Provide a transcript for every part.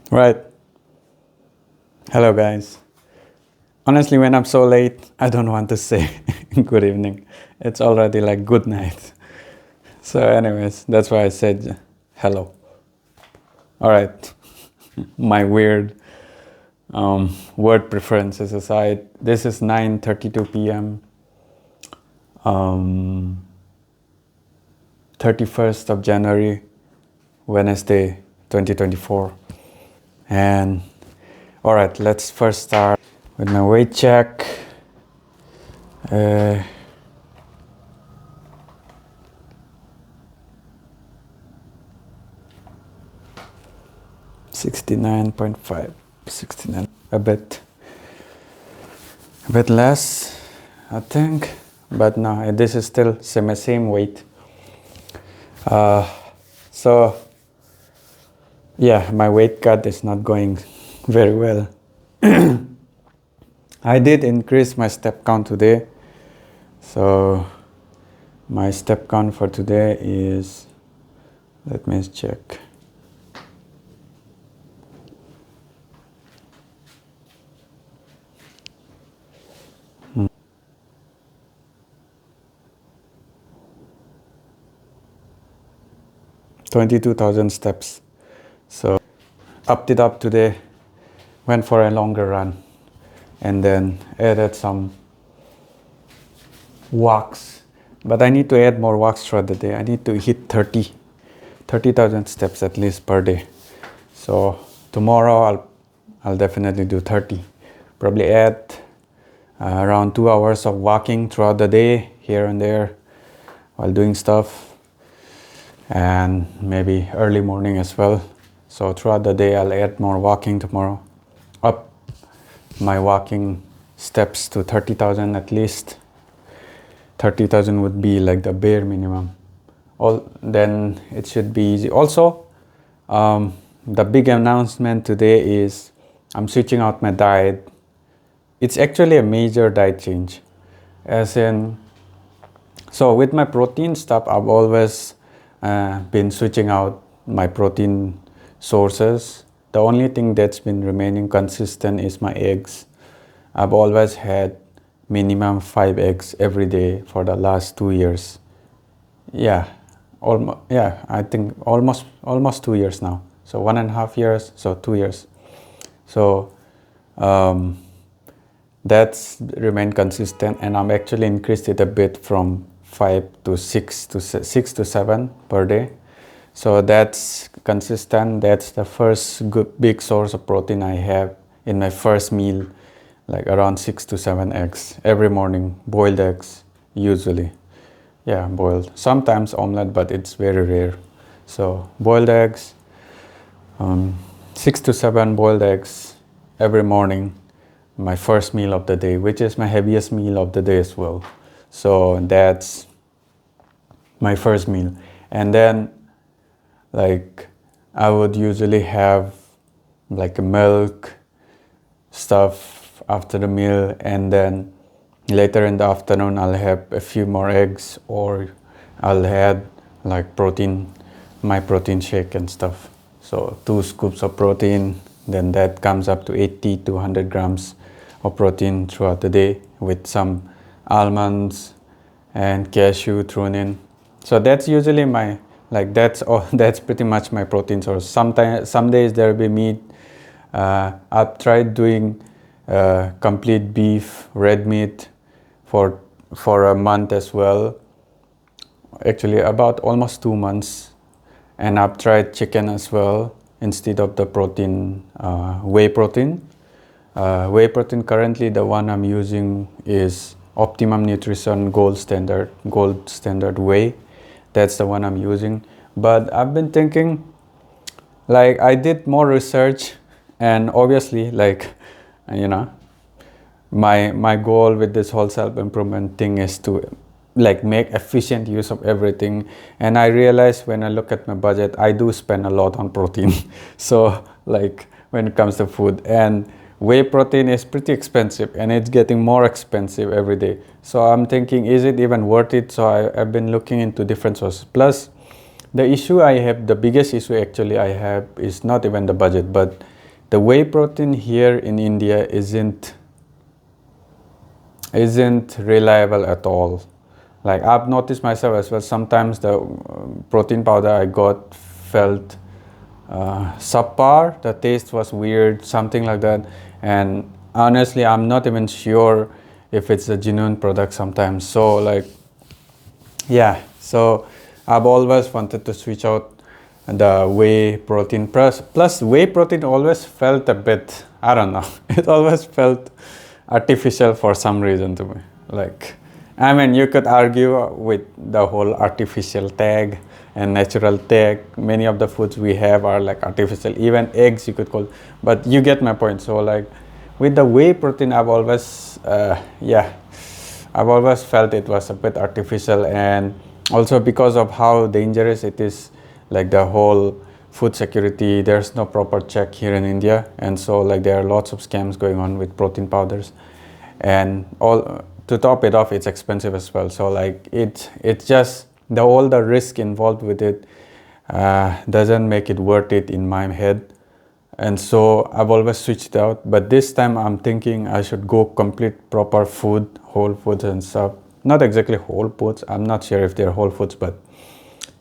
Right. Hello, guys. Honestly, when I'm so late, I don't want to say good evening. It's already like good night. So, anyways, that's why I said hello. All right. My weird word preferences aside, this is 9:32 p.m. 31st of January, Wednesday, 2024. And all right, let's first start with my weight check. 69.5, 69, a bit less, I think, but no, this is still same weight. So yeah, my weight cut is not going very well. I did increase my step count today. So my step count for today is, let me check. Hmm. 22,000 steps. So upped it up today, went for a longer run, and then added some walks. But I need to add more walks throughout the day. I need to hit 30,000 steps at least per day. So tomorrow I'll definitely do 30. Probably add around 2 hours of walking throughout the day, here and there, while doing stuff, and maybe early morning as well. So throughout the day I'll add more walking tomorrow, up my walking steps to 30,000 at least. 30,000 would be like the bare minimum. Then it should be easy. Also, the big announcement today is I'm switching out my diet. It's actually a major diet change, as in, so with my protein stuff, I've always been switching out my protein sources. The only thing that's been remaining consistent is my eggs. I've always had minimum 5 eggs every day for the last 2 years. I think almost 2 years now. So 1.5 years, so 2 years. So that's remained consistent, and I'm actually increased it a bit from 5 to 6 to 7 per day. So that's consistent. That's the first big source of protein I have in my first meal, like around 6 to 7 eggs every morning, boiled eggs usually. Yeah, boiled. Sometimes omelette, but it's very rare. So boiled eggs, 6 to 7 boiled eggs every morning, my first meal of the day, which is my heaviest meal of the day as well. So that's my first meal. And then like I would usually have like a milk stuff after the meal, and then later in the afternoon I'll have a few more eggs, or I'll add like my protein shake and stuff. So 2 scoops of protein, then that comes up to 80 to 100 grams of protein throughout the day, with some almonds and cashew thrown in. So that's usually my, like that's pretty much my protein source. Some days there'll be meat. I've tried doing complete beef, red meat for a month as well. Actually about almost 2 months. And I've tried chicken as well instead of the protein, whey protein. Whey protein, currently the one I'm using is Optimum Nutrition Gold Standard Whey. That's the one I'm using. But I've been thinking, like I did more research, and obviously, like, you know, my goal with this whole self-improvement thing is to like make efficient use of everything. And I realized when I look at my budget, I do spend a lot on protein. So like when it comes to food, and whey protein is pretty expensive, and it's getting more expensive every day. So I'm thinking, is it even worth it? So I've been looking into different sources. Plus the biggest issue actually I have is not even the budget, but the whey protein here in India isn't reliable at all. Like I've noticed myself as well, sometimes the protein powder I got felt subpar, the taste was weird, something like that. And honestly, I'm not even sure if it's a genuine product sometimes. So like, yeah, so I've always wanted to switch out the whey protein. Plus whey protein always felt a bit, I don't know, it always felt artificial for some reason to me. Like, I mean, you could argue with the whole artificial tag and natural tag. Many of the foods we have are like artificial, even eggs you could call, but you get my point. So like with the whey protein, I've always felt it was a bit artificial, and also because of how dangerous it is, like the whole food security, there's no proper check here in India, and so like there are lots of scams going on with protein powders, and all to top it off, it's expensive as well. So like it's just all the risk involved with it doesn't make it worth it in my head. And so I've always switched out, but this time I'm thinking I should go complete proper food, whole foods and stuff. Not exactly whole foods, I'm not sure if they're whole foods, but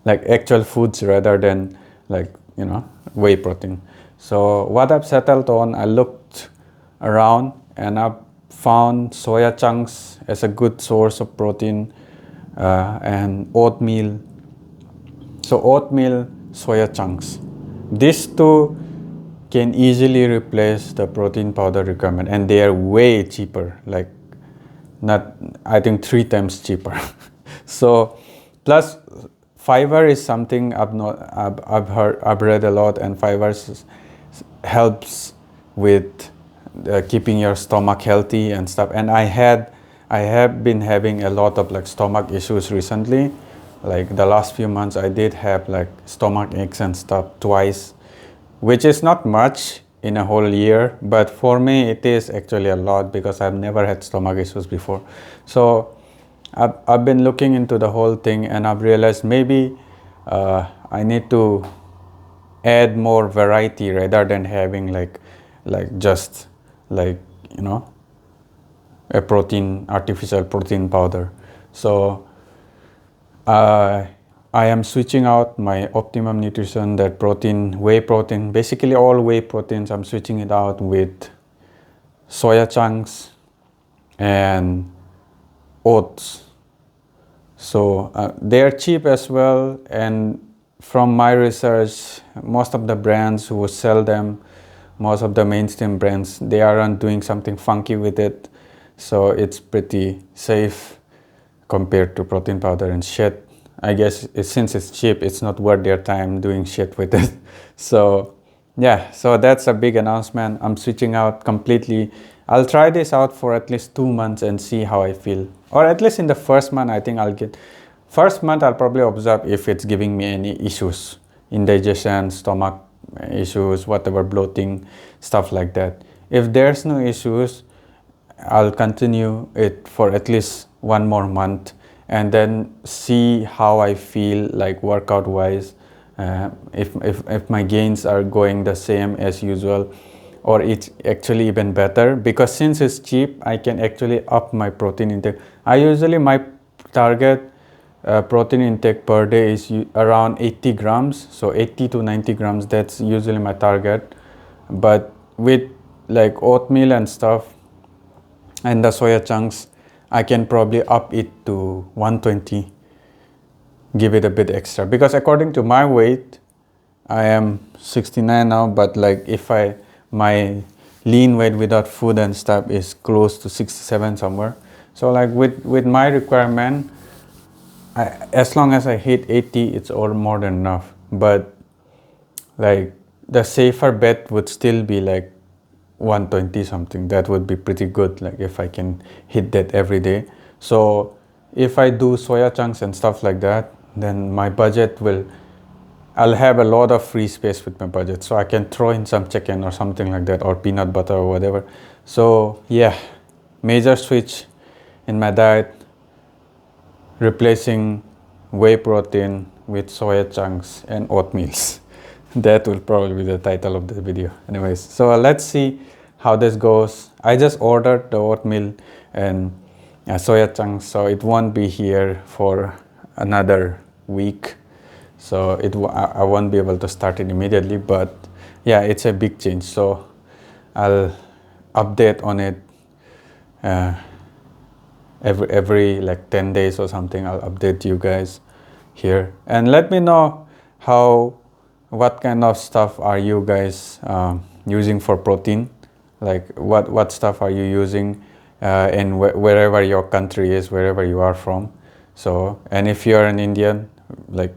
like actual foods rather than like, you know, whey protein. So what I've settled on, I looked around and I've found soya chunks as a good source of protein, and oatmeal. So oatmeal, soya chunks, these two can easily replace the protein powder requirement, and they are way cheaper, like not, I think 3 times cheaper. So plus fiber is something I've read a lot, and fiber helps with keeping your stomach healthy and stuff. And I have been having a lot of like stomach issues recently. Like the last few months I did have like stomach aches and stuff twice, which is not much in a whole year, but for me it is actually a lot because I've never had stomach issues before. So I've been looking into the whole thing, and I've realized maybe I need to add more variety rather than having like just like, you know, a artificial protein powder. So I am switching out my Optimum Nutrition, that whey protein, basically all whey proteins, I'm switching it out with soya chunks and oats. So they're cheap as well, and from my research, most of the brands who sell them, most of the mainstream brands, they aren't doing something funky with it. So it's pretty safe compared to protein powder and shit. I guess since it's cheap, it's not worth their time doing shit with it. So yeah, so that's a big announcement. I'm switching out completely. I'll try this out for at least 2 months and see how I feel. Or at least in the first month, I think first month I'll probably observe if it's giving me any issues, indigestion, stomach issues, whatever, bloating, stuff like that. If there's no issues, I'll continue it for at least 1 more month and then see how I feel, like workout wise, if my gains are going the same as usual, or it's actually even better, because since it's cheap, I can actually up my protein intake. My target protein intake per day is around 80 grams, so 80 to 90 grams, that's usually my target. But with like oatmeal and stuff and the soya chunks, I can probably up it to 120, give it a bit extra, because according to my weight, I am 69 now, but like my lean weight without food and stuff is close to 67 somewhere. So like with my requirement, as long as I hit 80, it's all more than enough. But like the safer bet would still be like 120 something. That would be pretty good, like if I can hit that every day. So if I do soya chunks and stuff like that, then my budget I'll have a lot of free space with my budget, so I can throw in some chicken or something like that, or peanut butter or whatever. So yeah, major switch in my diet, replacing whey protein with soya chunks and oatmeals. That will probably be the title of the video. Anyways, so let's see how this goes. I just ordered the oatmeal and soya chunks, so it won't be here for another week. So I won't be able to start it immediately, but yeah, it's a big change. So I'll update on it every like 10 days or something. I'll update you guys here, and let me know what kind of stuff are you guys using for protein. Like what stuff are you using in wherever your country is, wherever you are from. So, and if you're an Indian, like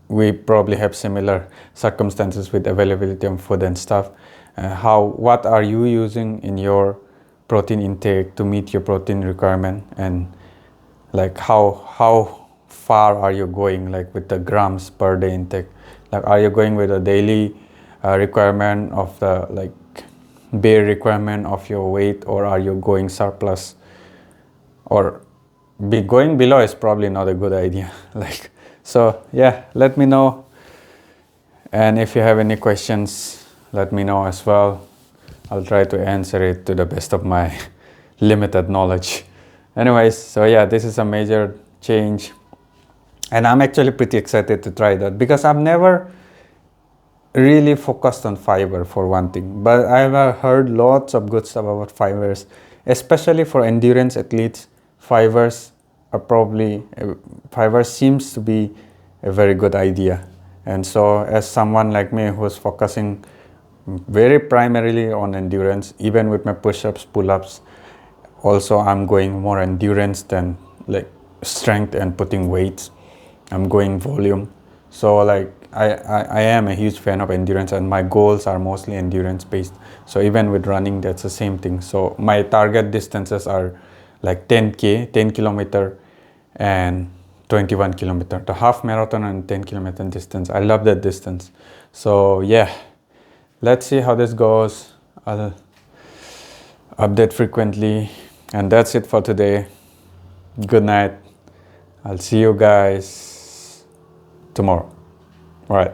we probably have similar circumstances with availability of food and stuff. What are you using in your protein intake to meet your protein requirement, and like how far are you going, like with the grams per day intake? Like, are you going with a daily requirement of the like bare requirement of your weight, or are you going surplus? Or going below is probably not a good idea. Like, so yeah, let me know. And if you have any questions, let me know as well. I'll try to answer it to the best of my limited knowledge. Anyways, so yeah, this is a major change. And I'm actually pretty excited to try that, because I've never really focused on fiber for one thing. But I've heard lots of good stuff about fibers, especially for endurance athletes. Fibers seems to be a very good idea. And so as someone like me who's focusing very primarily on endurance, even with my push-ups, pull-ups, also I'm going more endurance than like strength and putting weights. I'm going volume. So like I am a huge fan of endurance, and my goals are mostly endurance based. So even with running, that's the same thing. So my target distances are like 10 kilometer and 21 kilometer, the half marathon and 10 kilometer distance. I love that distance. So yeah, let's see how this goes. I'll update frequently, and that's it for today. Good night. I'll see you guys tomorrow. All right.